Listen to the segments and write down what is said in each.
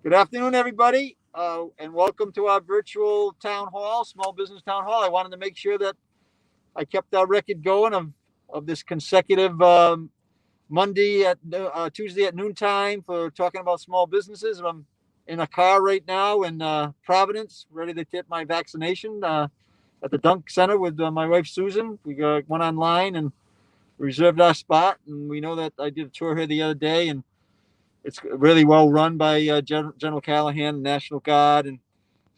Good afternoon, everybody, and welcome to our virtual town hall, small business town hall. I wanted to make sure that I kept our record going of this consecutive Tuesday at noontime for talking about small businesses. I'm in a car right now in Providence, ready to get my vaccination at the Dunk Center with my wife Susan. We went online and reserved our spot, and we know that I did a tour here the other day, and it's really well run by General Callahan, National Guard, and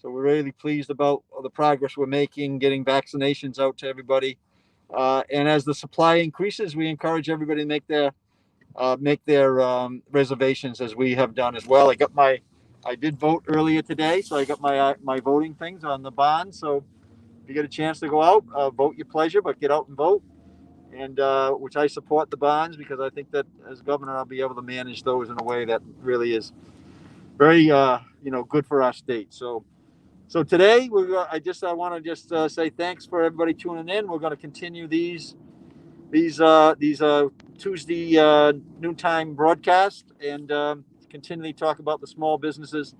so we're really pleased about the progress we're making, getting vaccinations out to everybody. And as the supply increases, we encourage everybody to make their reservations, as we have done as well. I did vote earlier today, so I got my voting things on the bond. So if you get a chance to go out, vote your pleasure, but get out and vote. And which I support the bonds, because I think that as governor, I'll be able to manage those in a way that really is very good for our state. So today I want to just say thanks for everybody tuning in. We're going to continue these Tuesday noontime broadcasts, and continually talk about the small businesses.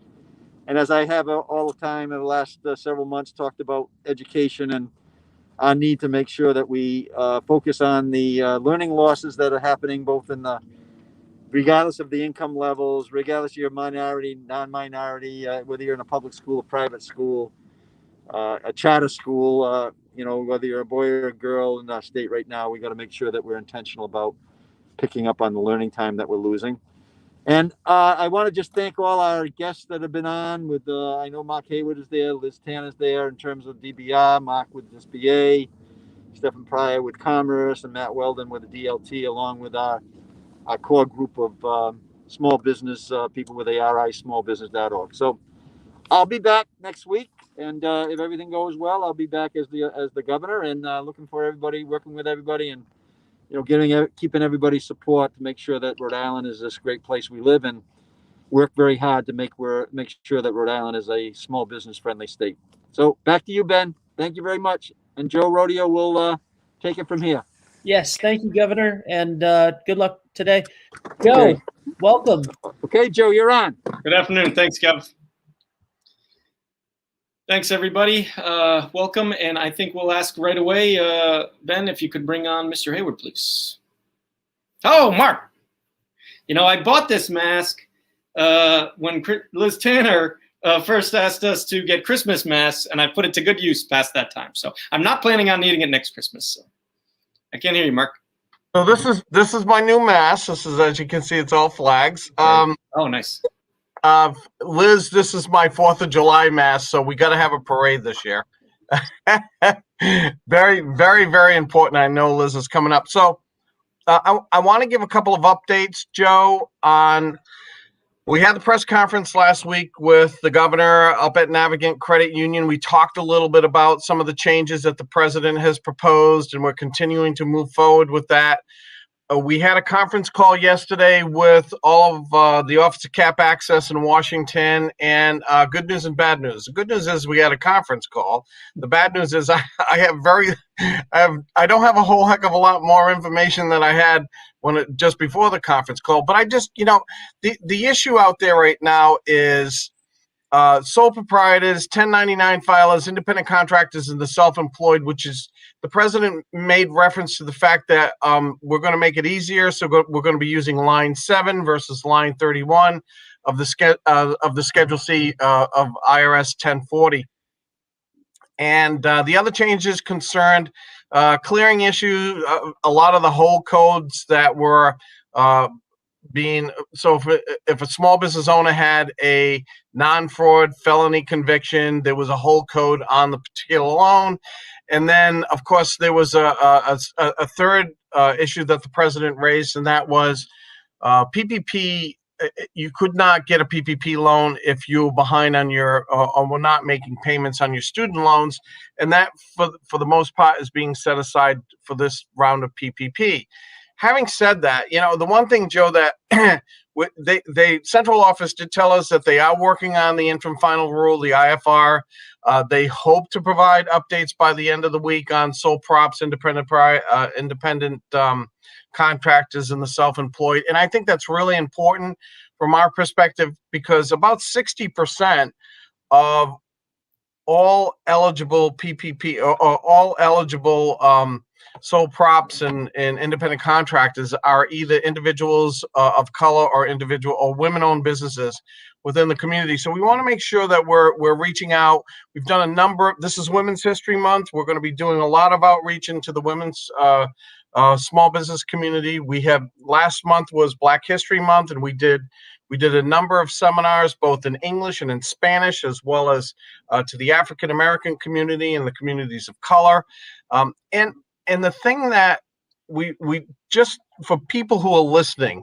And as I have all the time in the last several months, talked about education and our need to make sure that we focus on the learning losses that are happening, both in the regardless of the income levels, regardless of your minority, non-minority, whether you're in a public school, a private school, a charter school, whether you're a boy or a girl in our state right now. We got to make sure that we're intentional about picking up on the learning time that we're losing. And I want to just thank all our guests that have been on. I know Mark Hayward is there, Liz Tanner's there in terms of DBR, Mark with SBA, Stephen Pryor with Commerce, and Matt Weldon with the DLT, along with our core group of small business people with ARI smallbusiness.org. So I'll be back next week, and if everything goes well, I'll be back as the governor, and looking for everybody, working with everybody, and keeping everybody's support to make sure that Rhode Island is this great place we live in. Work very hard to make sure that Rhode Island is a small business friendly state. So back to you, Ben. Thank you very much. And Joe Rodeo will take it from here. Yes, thank you, Governor, and good luck today. Joe, Okay. welcome. Okay, Joe, you're on. Good afternoon. Thanks, Kev. Thanks, everybody. Welcome, and I think we'll ask right away, Ben, if you could bring on Mr. Hayward, please. Oh, Mark. I bought this mask when Liz Tanner first asked us to get Christmas masks, and I put it to good use past that time. So I'm not planning on needing it next Christmas. So I can't hear you, Mark. So this is my new mask. This is, as you can see, it's all flags. Oh, nice. Liz, this is my 4th of July mask, so we got to have a parade this year. Very, very, very important. I know Liz is coming up. So I want to give a couple of updates, Joe, on we had the press conference last week with the governor up at Navigant Credit Union. We talked a little bit about some of the changes that the president has proposed, and we're continuing to move forward with that. We had a conference call yesterday with all of the Office of Cap Access in Washington, and good news and bad news. The good news is we had a conference call. The bad news is I don't have a whole heck of a lot more information than I had just before the conference call. But I just, the issue out there right now is sole proprietors, 1099 filers, independent contractors, and the self-employed, which is the president made reference to the fact that we're going to make it easier. So we're going to be using line 7 versus line 31 of the Schedule C of IRS 1040. And the other changes concerned clearing issue. A lot of the whole codes that were so if a small business owner had a non-fraud felony conviction, there was a whole code on the particular loan. And then, of course, there was a third issue that the president raised, and that was PPP. You could not get a PPP loan if you were behind on your or were not making payments on your student loans, and that, for the most part, is being set aside for this round of PPP. having said that, the one thing, Joe, that they central office did tell us that they are working on the interim final rule, the IFR. They hope to provide updates by the end of the week on sole props, independent contractors, and the self-employed. And I think that's really important from our perspective, because about 60% of all eligible PPP or all eligible sole props and independent contractors are either individuals of color or individual or women-owned businesses within the community. So we want to make sure that we're reaching out. We've done a number. This is Women's History Month. We're going to be doing a lot of outreach into the women's small business community. Last month was Black History Month, and we did a number of seminars, both in English and in Spanish, as well as to the African American community and the communities of color. And the thing that we just, for people who are listening,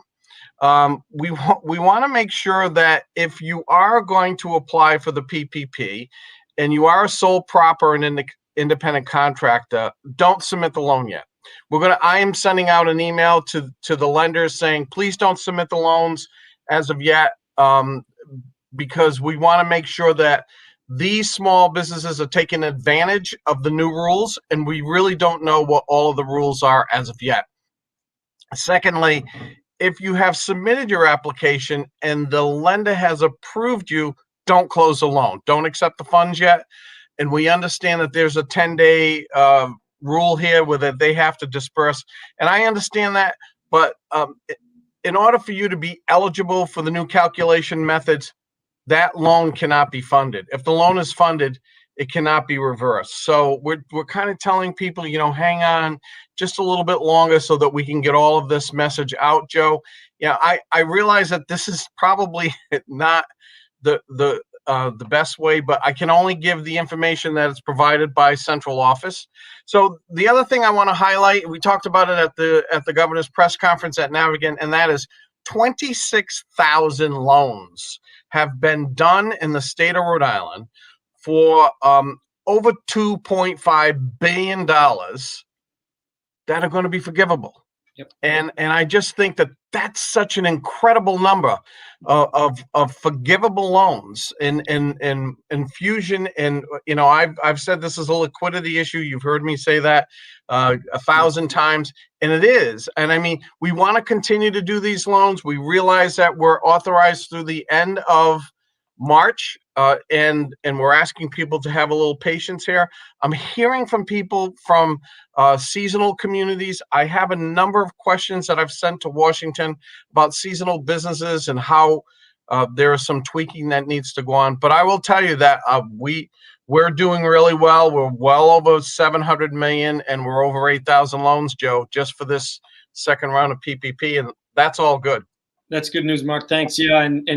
we want to make sure that if you are going to apply for the PPP and you are a sole prop or an independent contractor, don't submit the loan yet. I am sending out an email to the lenders saying, please don't submit the loans as of yet, because we want to make sure that these small businesses are taking advantage of the new rules, and we really don't know what all of the rules are as of yet. Secondly, if you have submitted your application and the lender has approved you, don't close the loan. Don't accept the funds yet. And we understand that there's a 10-day rule here where they have to disperse. And I understand that, but in order for you to be eligible for the new calculation methods, that loan cannot be funded. If the loan is funded, it cannot be reversed. So we're kind of telling people, hang on just a little bit longer so that we can get all of this message out, Joe. I realize that this is probably not the best way, but I can only give the information that is provided by central office. So the other thing I want to highlight, we talked about it at the governor's press conference at Navigant, and that is 26,000 loans have been done in the state of Rhode Island for over $2.5 billion that are going to be forgivable. Yep. And I just think that that's such an incredible number of forgivable loans in infusion. And I've said this is a liquidity issue. You've heard me say that 1,000 times, and it is. And I mean, we want to continue to do these loans. We realize that we're authorized through the end of March, and we're asking people to have a little patience here. I'm hearing from people from seasonal communities. I have a number of questions that I've sent to Washington about seasonal businesses and how there is some tweaking that needs to go on. But I will tell you that we're doing really well. We're well over 700 million, and we're over 8,000 loans, Joe, just for this second round of PPP, and that's all good. That's good news, Mark. Thanks. Yeah, and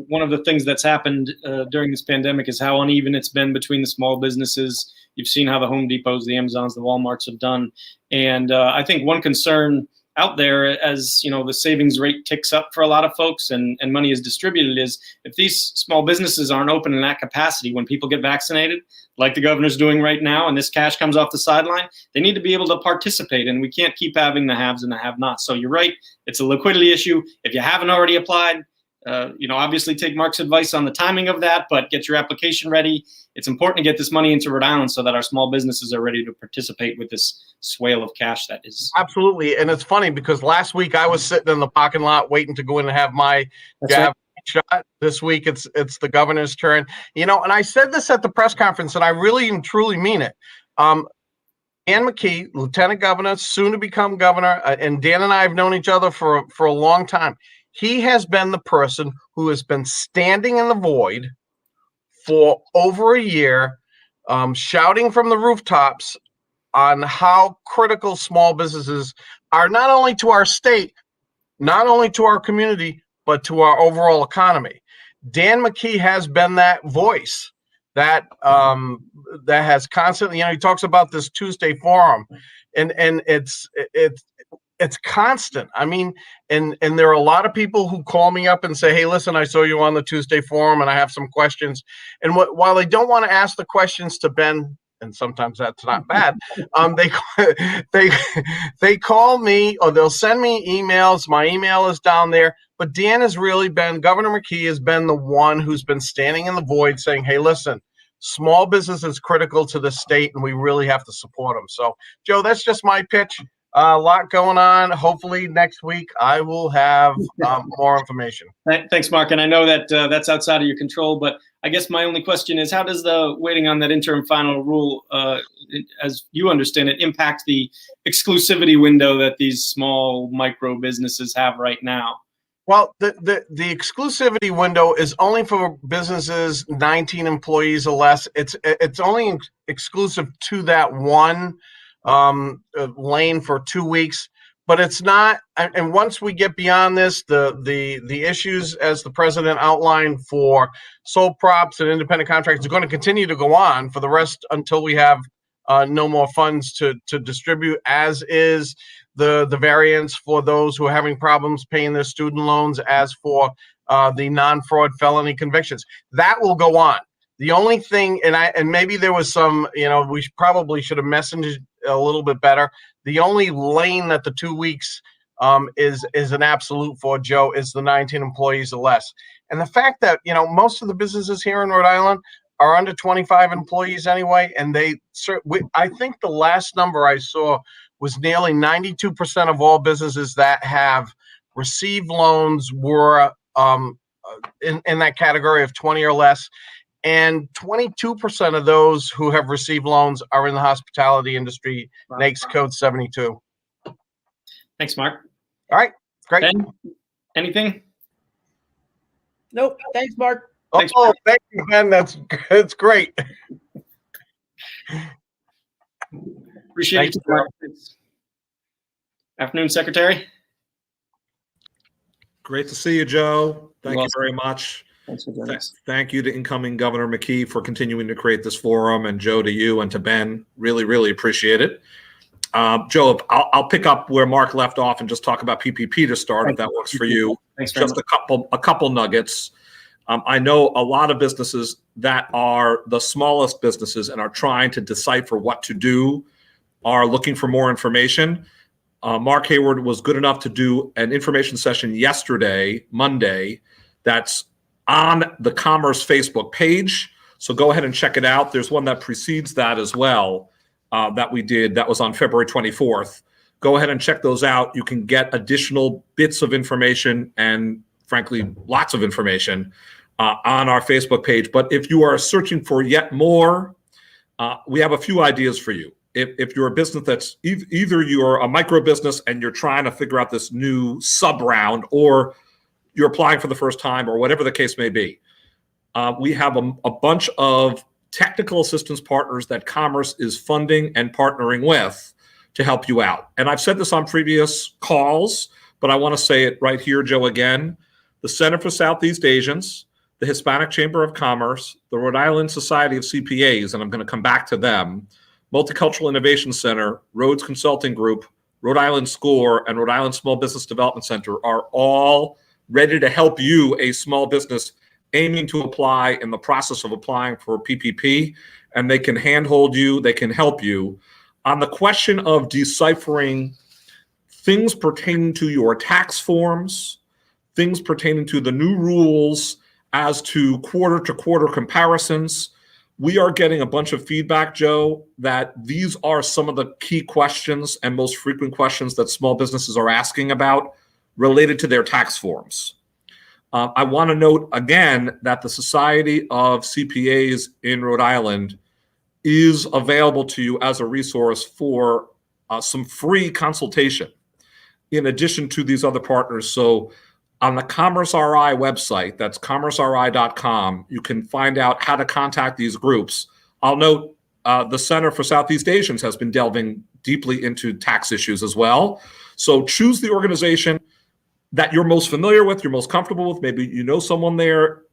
one of the things that's happened during this pandemic is how uneven it's been between the small businesses. You've seen how the Home Depots, the Amazons, the Walmarts have done. And I think one concern out there, as the savings rate ticks up for a lot of folks and money is distributed, is if these small businesses aren't open in that capacity when people get vaccinated, like the governor's doing right now, and this cash comes off the sideline, they need to be able to participate, and we can't keep having the haves and the have-nots. So you're right, it's a liquidity issue. If you haven't already applied, obviously take Mark's advice on the timing of that, but get your application ready. It's important to get this money into Rhode Island so that our small businesses are ready to participate with this swale of cash that is. Absolutely. And it's funny because last week I was sitting in the parking lot waiting to go in and have my jab shot. This week it's the governor's turn. And I said this at the press conference, and I really and truly mean it. Dan McKee, Lieutenant Governor, soon to become governor, and Dan and I have known each other for a long time. He has been the person who has been standing in the void for over a year, shouting from the rooftops on how critical small businesses are, not only to our state, not only to our community, but to our overall economy. Dan McKee has been that voice that has constantly, he talks about this Tuesday forum, and it's constant. I mean, and there are a lot of people who call me up and say, hey, listen, I saw you on the Tuesday forum and I have some questions. And while they don't want to ask the questions to Ben and sometimes that's not bad. They they call me, or they'll send me emails. My email is down there. But Dan has really been, Governor McKee has been the one who's been standing in the void saying, hey, listen, small business is critical to the state and we really have to support them. So, Joe, that's just my pitch. A lot going on. Hopefully next week I will have more information. Thanks, Mark. And I know that that's outside of your control, but I guess my only question is, how does the waiting on that interim final rule, as you understand it, impact the exclusivity window that these small micro businesses have right now? Well, the exclusivity window is only for businesses 19 employees or less. It's only exclusive to that one lane for 2 weeks, but it's not. And once we get beyond this, the issues as the president outlined for sole props and independent contractors are going to continue to go on for the rest until we have no more funds to distribute, as is the variance for those who are having problems paying their student loans, as for the non-fraud felony convictions. That will go on. The only thing, and maybe there was some, we probably should have messaged a little bit better. The only lane that the 2 weeks is an absolute for, Joe, is the 19 employees or less. And the fact that, most of the businesses here in Rhode Island are under 25 employees anyway. And I think the last number I saw was nearly 92% of all businesses that have received loans were in that category of 20 or less. And 22% of those who have received loans are in the hospitality industry. Wow. NAICS code 72. Thanks, Mark. All right, great. Ben, anything? Nope. Thanks, Mark. Thanks, Oh, thank you, Ben. That's great. Appreciate Thanks, it. Mark. Afternoon, Secretary. Great to see you, Joe. Thank You're you very much. Thanks for joining us. Thank you to incoming Governor McKee for continuing to create this forum, and Joe, to you and to Ben. Really, really appreciate it. Joe, I'll pick up where Mark left off and just talk about PPP to start, if that works for you. Thanks very Just much. a couple nuggets. I know a lot of businesses that are the smallest businesses and are trying to decipher what to do are looking for more information. Mark Hayward was good enough to do an information session yesterday, Monday, that's on the Commerce Facebook page. So go ahead and check it out. There's one that precedes that as well that we did. That was on February 24th. Go ahead and check those out. You can get additional bits of information and, frankly, lots of information on our Facebook page. But if you are searching for yet more, we have a few ideas for you. If you're a business that's either you're a micro business and you're trying to figure out this new sub round, or you're applying for the first time, or whatever the case may be, we have a bunch of technical assistance partners that Commerce is funding and partnering with to help you out. And I've said this on previous calls, but I want to say it right here, Joe, again. The Center for Southeast Asians, the Hispanic Chamber of Commerce, the Rhode Island Society of CPAs, and I'm going to come back to them, Multicultural Innovation Center, Rhodes Consulting Group, Rhode Island SCORE, and Rhode Island Small Business Development Center are all ready to help you, a small business aiming to apply, in the process of applying for PPP, and they can handhold you, they can help you. On the question of deciphering things pertaining to your tax forms, things pertaining to the new rules as to quarter-to-quarter comparisons, we are getting a bunch of feedback, Joe, that these are some of the key questions and most frequent questions that small businesses are asking about related to their tax forms. I want to note again that the Society of CPAs in Rhode Island is available to you as a resource for some free consultation in addition to these other partners. So on the Commerce RI website, that's commerceri.com, you can find out how to contact these groups. I'll note the Center for Southeast Asians has been delving deeply into tax issues as well. So choose the organization that you're most familiar with, you're most comfortable with. Maybe you know someone there,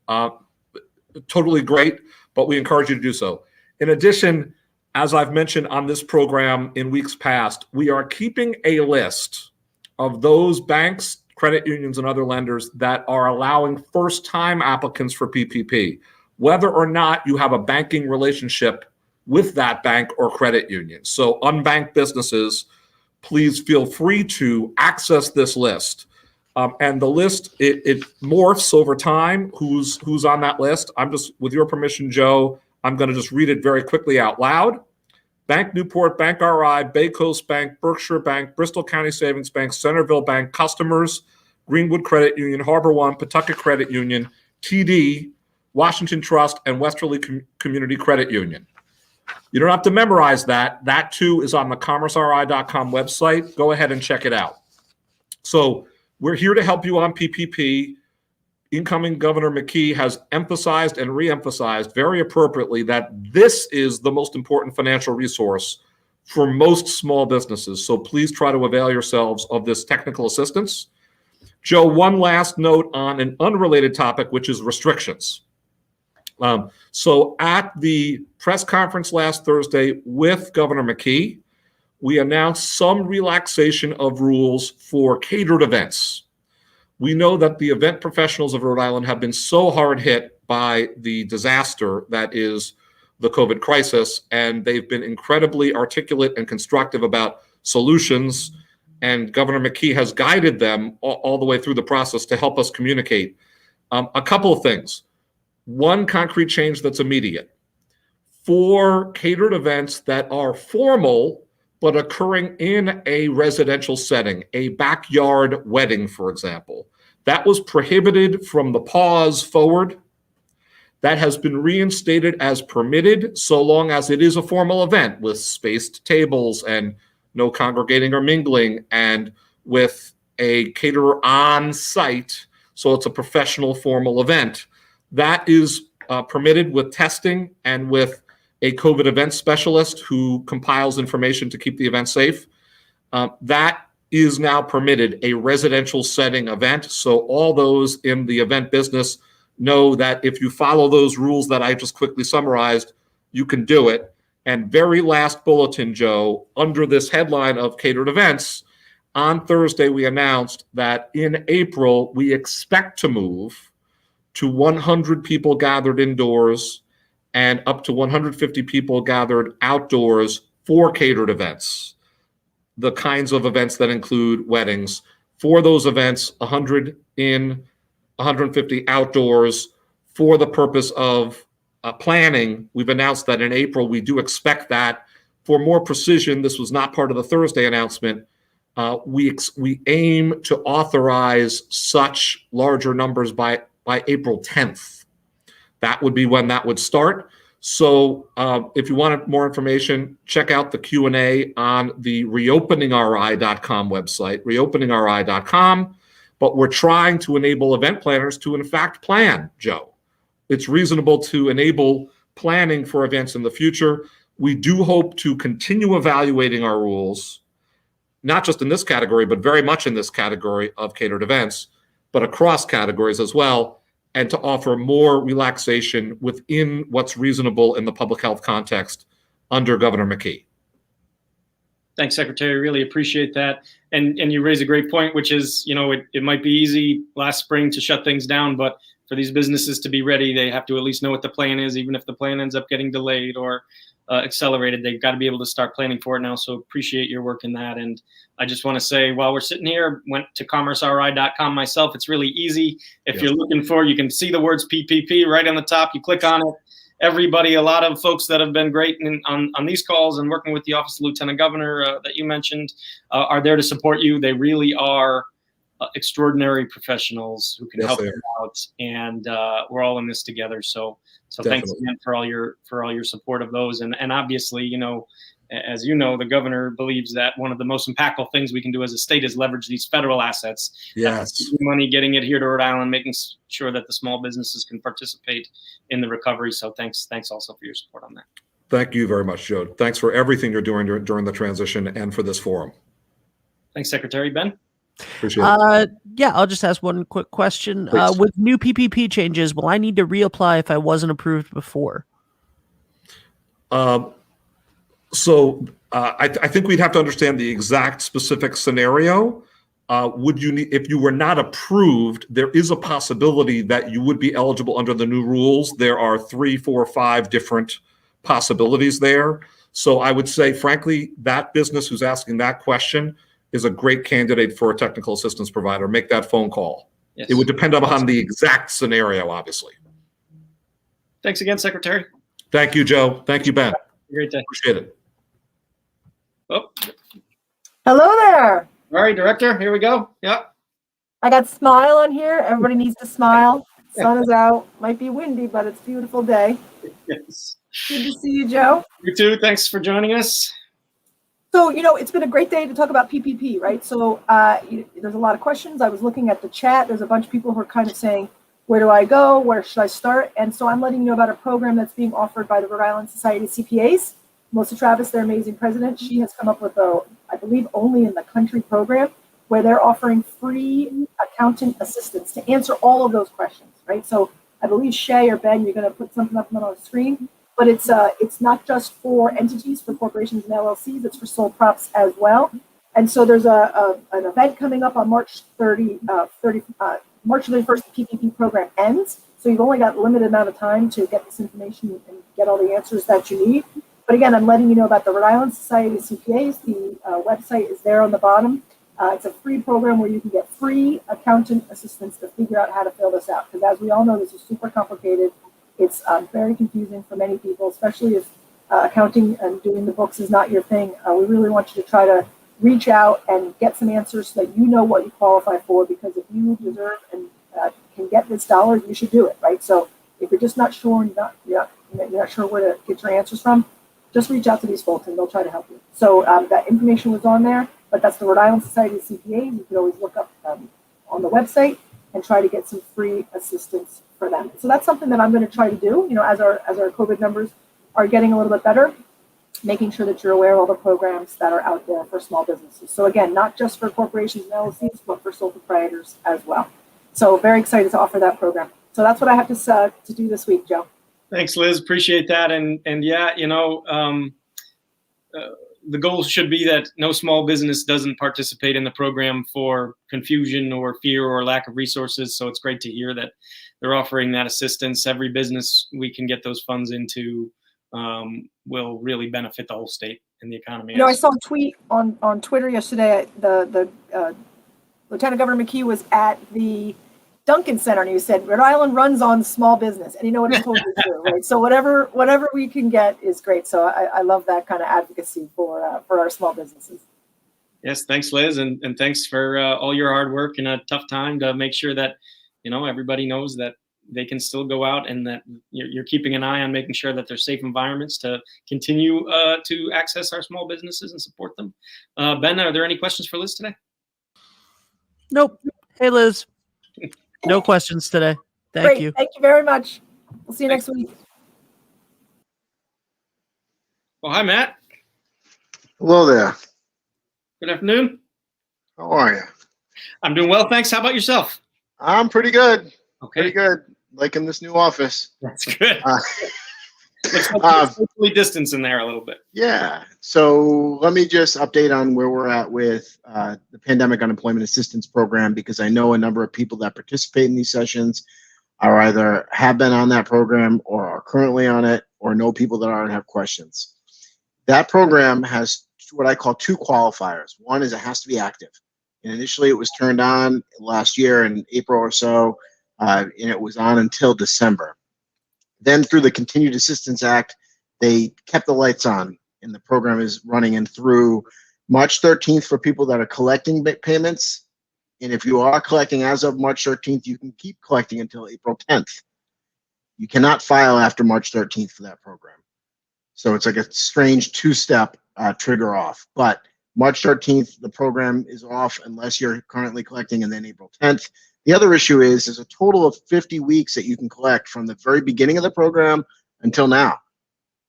totally great, but we encourage you to do so. In addition, as I've mentioned on this program in weeks past, we are keeping a list of those banks, credit unions, and other lenders that are allowing first-time applicants for PPP. Whether or not you have a banking relationship with that bank or credit union. So unbanked businesses, please feel free to access this list. And the list, it morphs over time, who's on that list. I'm just, with your permission, Joe, I'm going to just read it very quickly out loud. Bank Newport, Bank RI, Bay Coast Bank, Berkshire Bank, Bristol County Savings Bank, Centerville Bank, Customers, Greenwood Credit Union, Harbor One, Pawtucket Credit Union, TD, Washington Trust, and Westerly Community Credit Union. You don't have to memorize that. That too is on the commerceri.com website. Go ahead and check it out. So we're here to help you on PPP. Incoming Governor McKee has emphasized and re-emphasized very appropriately that this is the most important financial resource for most small businesses. So please try to avail yourselves of this technical assistance. Joe, one last note on an unrelated topic, which is restrictions. So at the press conference last Thursday with Governor McKee, we announced some relaxation of rules for catered events. We know that the event professionals of Rhode Island have been so hard hit by the disaster that is the COVID crisis, and they've been incredibly articulate and constructive about solutions. And Governor McKee has guided them all the way through the process to help us communicate. A couple of things. One concrete change that's immediate. For catered events that are formal but occurring in a residential setting, a backyard wedding, for example, that was prohibited from the pause forward. That has been reinstated as permitted so long as it is a formal event with spaced tables and no congregating or mingling, and with a caterer on site, so it's a professional formal event. That is permitted with testing and with a COVID event specialist who compiles information to keep the event safe. That is now permitted, a residential setting event. So all those in the event business know that if you follow those rules that I just quickly summarized, you can do it. And very last bulletin, Joe, under this headline of catered events, on Thursday we announced that in April we expect to move to 100 people gathered indoors and up to 150 people gathered outdoors for catered events, the kinds of events that include weddings. For those events, 100 in, 150 outdoors, for the purpose of planning. We've announced that in April we do expect that. For more precision, this was not part of the Thursday announcement. We aim to authorize such larger numbers by April 10th. That would be when that would start. So if you wanted more information, check out the Q&A on the reopeningri.com website, reopeningri.com. But we're trying to enable event planners to, in fact, plan, Joe. It's reasonable to enable planning for events in the future. We do hope to continue evaluating our rules, not just in this category, but very much in this category of catered events, but across categories as well, and to offer more relaxation within what's reasonable in the public health context under Governor McKee. Thanks, Secretary. Really appreciate that. And you raise a great point, which is, it might be easy last spring to shut things down, but for these businesses to be ready, they have to at least know what the plan is. Even if the plan ends up getting delayed or accelerated, they've got to be able to start planning for it now. So appreciate your work in that. And I just want to say, while we're sitting here, went to commerceri.com myself. It's really easy. If you're looking for, you can see the words PPP right on the top. You click on it. Everybody, a lot of folks that have been great on these calls and working with the Office of Lieutenant Governor that you mentioned are there to support you. They really are extraordinary professionals who can help you out, and we're all in this together. So thanks again for all your support of those. And obviously, as you know, the governor believes that one of the most impactful things we can do as a state is leverage these federal assets. Yes. Money, getting it here to Rhode Island, making sure that the small businesses can participate in the recovery. So thanks also for your support on that. Thank you very much, Joe. Thanks for everything you're doing during the transition and for this forum. Thanks, Secretary. Ben? Appreciate it. Yeah, I'll just ask one quick question. With new PPP changes, will I need to reapply if I wasn't approved before? So I think we'd have to understand the exact specific scenario. Would you need, if you were not approved, there is a possibility that you would be eligible under the new rules. There are 3, 4, 5 different possibilities there. So I would say, frankly, that business who's asking that question is a great candidate for a technical assistance provider. Make that phone call. Yes. It would depend upon the exact scenario, obviously. Thanks again, Secretary. Thank you, Joe. Thank you, Ben. Great day. Appreciate it. Oh, Hello there. all right, Director. Here we go. Yeah. I got smile on here. Everybody needs to smile. Sun is out. Might be windy, but it's a beautiful day. Yes. Good to see you, Joe. You too. Thanks for joining us. So, it's been a great day to talk about PPP, right? So there's a lot of questions. I was looking at the chat. There's a bunch of people who are kind of saying, where do I go? Where should I start? And so I'm letting you know about a program that's being offered by the Rhode Island Society of CPAs. Melissa Travis, their amazing president, she has come up with I believe, only in the country program where they're offering free accountant assistance to answer all of those questions, right? So I believe Shay or Ben, you're going to put something up on the screen, but it's not just for entities, for corporations and LLCs, it's for sole props as well. And so there's an event coming up on March 31st, the PPP program ends. So you've only got a limited amount of time to get this information and get all the answers that you need. But again, I'm letting you know about the Rhode Island Society of CPAs. The website is there on the bottom. It's a free program where you can get free accountant assistance to figure out how to fill this out. Because as we all know, this is super complicated. It's very confusing for many people, especially if accounting and doing the books is not your thing. We really want you to try to reach out and get some answers so that you know what you qualify for. Because if you deserve and can get this dollar, you should do it, right? So if you're just not sure and you're not sure where to get your answers from, just reach out to these folks and they'll try to help you. So that information was on there, but that's the Rhode Island Society of CPAs. You can always look up on the website and try to get some free assistance for them. So that's something that I'm going to try to do, as our COVID numbers are getting a little bit better, making sure that you're aware of all the programs that are out there for small businesses. So again, not just for corporations and LLCs, but for sole proprietors as well. So very excited to offer that program. So that's what I have to do this week, Joe. Thanks, Liz. Appreciate that. And yeah, the goal should be that no small business doesn't participate in the program for confusion or fear or lack of resources. So it's great to hear that they're offering that assistance. Every business we can get those funds into will really benefit the whole state and the economy. I saw a tweet on Twitter yesterday. The Lieutenant Governor McKee was at the Duncan Center, and he said, Rhode Island runs on small business. And you know what, it's totally true, right? So whatever we can get is great. So I love that kind of advocacy for our small businesses. Yes, thanks, Liz, and thanks for all your hard work in a tough time to make sure that, everybody knows that they can still go out and that you're keeping an eye on making sure that there's safe environments to continue to access our small businesses and support them. Ben, are there any questions for Liz today? Nope. Hey, Liz. No questions today. Thank you. Thank you very much. We'll see you next week. Well, hi, Matt. Hello there. Good afternoon. How are you? I'm doing well, thanks. How about yourself? I'm pretty good. Okay. Pretty good. Liking this new office. That's good. Let's socially distance in there a little bit. Yeah. So let me just update on where we're at with the Pandemic Unemployment Assistance Program, because I know a number of people that participate in these sessions are either have been on that program or are currently on it, or know people that are and have questions. That program has what I call two qualifiers. One is it has to be active. And initially it was turned on last year in April or so, and it was on until December. Then through the Continued Assistance Act, they kept the lights on, and the program is running in through March 13th for people that are collecting payments. And if you are collecting as of March 13th, you can keep collecting until April 10th. You cannot file after March 13th for that program. So it's like a strange two-step trigger off. But March 13th, the program is off unless you're currently collecting, and then April 10th. The other issue is there's a total of 50 weeks that you can collect from the very beginning of the program until now.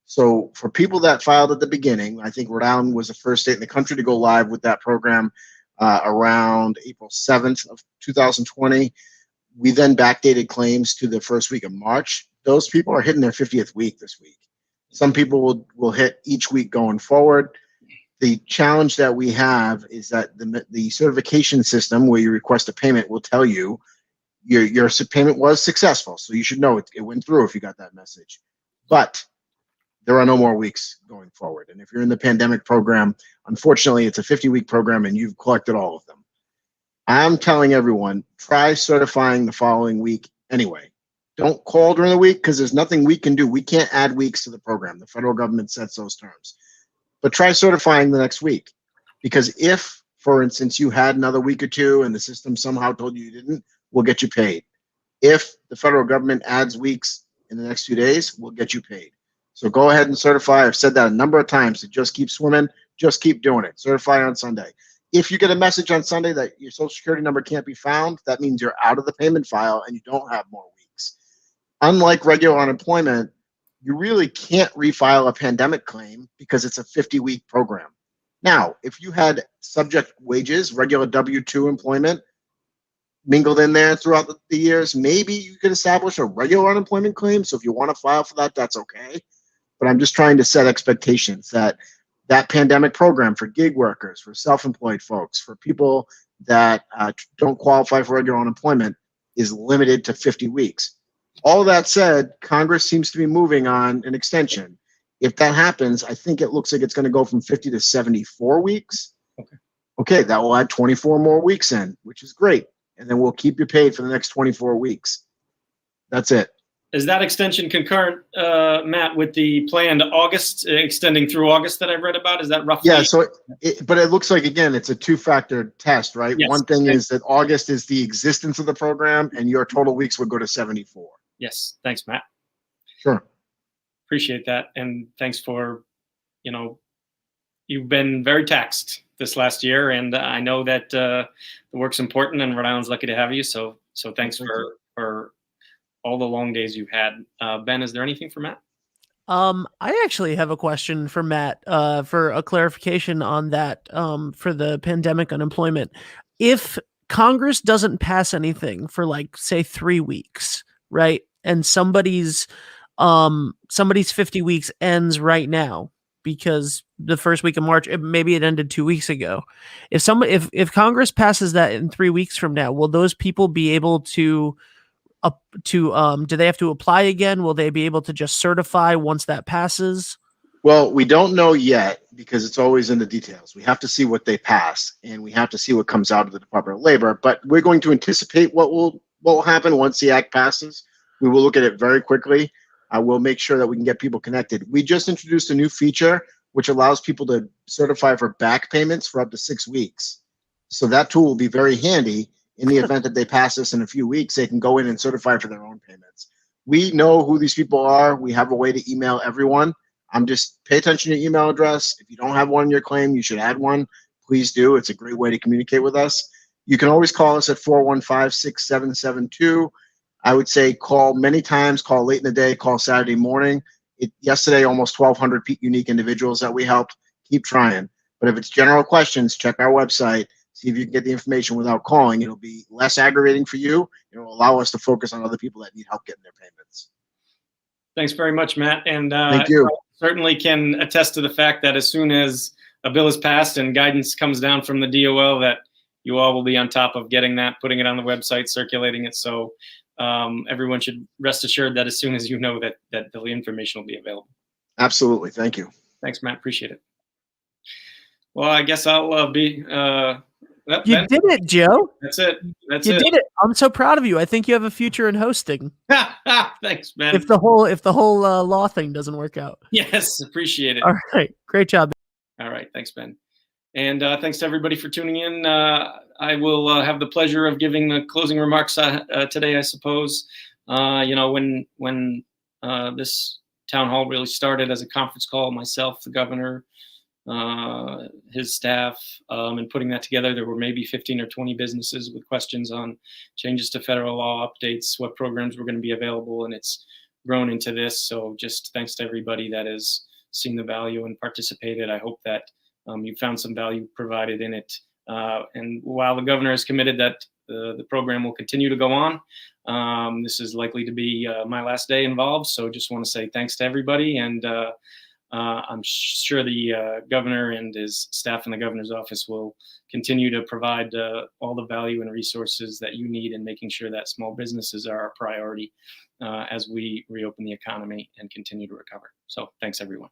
So for people that filed at the beginning, I think Rhode Island was the first state in the country to go live with that program around April 7th of 2020. We then backdated claims to the first week of March. Those people are hitting their 50th week this week. Some people will hit each week going forward. The challenge that we have is that the certification system where you request a payment will tell you your payment was successful. So you should know it went through if you got that message. But there are no more weeks going forward. And if you're in the pandemic program, unfortunately, it's a 50-week program and you've collected all of them. I'm telling everyone, try certifying the following week anyway. Don't call during the week because there's nothing we can do. We can't add weeks to the program. The federal government sets those terms. But try certifying the next week. Because if, for instance, you had another week or two and the system somehow told you didn't, we'll get you paid. If the federal government adds weeks in the next few days, we'll get you paid. So go ahead and certify. I've said that a number of times to just keep swimming, just keep doing it. Certify on Sunday. If you get a message on Sunday that your social security number can't be found, that means you're out of the payment file and you don't have more weeks. Unlike regular unemployment, you really can't refile a pandemic claim because it's a 50-week program. Now, if you had subject wages, regular W-2 employment, mingled in there throughout the years, maybe you could establish a regular unemployment claim. So if you want to file for that, that's okay. But I'm just trying to set expectations that that pandemic program for gig workers, for self-employed folks, for people that don't qualify for regular unemployment is limited to 50 weeks. All of that said, Congress seems to be moving on an extension. If that happens, I think it looks like it's going to go from 50 to 74 weeks. Okay, that will add 24 more weeks in, which is great. And then we'll keep you paid for the next 24 weeks. That's it. Is that extension concurrent, Matt, with the planned August, extending through August that I read about? Is that roughly? Yeah, so but it looks like, again, it's a two-factor test, right? Yes. One thing is that August is the existence of the program, and your total weeks would go to 74. Yes. Thanks, Matt. Sure. Appreciate that. And thanks for, you've been very taxed this last year, and I know that the work's important, and Rhode Island's lucky to have you. So thanks for all the long days you've had. Ben, is there anything for Matt? I actually have a question for Matt for a clarification on that for the pandemic unemployment. If Congress doesn't pass anything for say 3 weeks, right? And somebody's 50 weeks ends right now because the first week of March, maybe it ended 2 weeks ago. If Congress passes that in 3 weeks from now, will those people be able to do they have to apply again? Will they be able to just certify once that passes? Well, we don't know yet because it's always in the details. We have to see what they pass, and we have to see what comes out of the Department of Labor. But we're going to anticipate what will happen once the act passes. We will look at it very quickly. We'll make sure that we can get people connected. We just introduced a new feature which allows people to certify for back payments for up to 6 weeks. So that tool will be very handy. In the event that they pass this in a few weeks, they can go in and certify for their own payments. We know who these people are. We have a way to email everyone. Just pay attention to your email address. If you don't have one in your claim, you should add one. Please do. It's a great way to communicate with us. You can always call us at 415-6772. I would say call many times, call late in the day, call Saturday morning. Yesterday, almost 1,200 unique individuals that we helped. Keep trying. But if it's general questions, check our website. See if you can get the information without calling. It'll be less aggravating for you. It will allow us to focus on other people that need help getting their payments. Thanks very much, Matt. And thank you. I certainly can attest to the fact that as soon as a bill is passed and guidance comes down from the DOL, that you all will be on top of getting that, putting it on the website, circulating it. So everyone should rest assured that as soon as you know that the information will be available. Absolutely. Thank you. Thanks, Matt. Appreciate it. Well, I guess I'll be... You did it, Joe. That's it. You did it. I'm so proud of you. I think you have a future in hosting. Thanks, man. If the whole law thing doesn't work out. Yes, appreciate it. All right, great job. All right, thanks, Ben. And thanks to everybody for tuning in. I will have the pleasure of giving the closing remarks today, I suppose. When this town hall really started as a conference call, myself, the governor, his staff, and putting that together, there were maybe 15 or 20 businesses with questions on changes to federal law updates, what programs were going to be available, and it's grown into this. So just thanks to everybody that has seen the value and participated. I hope that you found some value provided in it. And while the governor is committed that the program will continue to go on, this is likely to be my last day involved. So just want to say thanks to everybody, and I'm sure the governor and his staff in the governor's office will continue to provide all the value and resources that you need in making sure that small businesses are a priority as we reopen the economy and continue to recover. So thanks, everyone.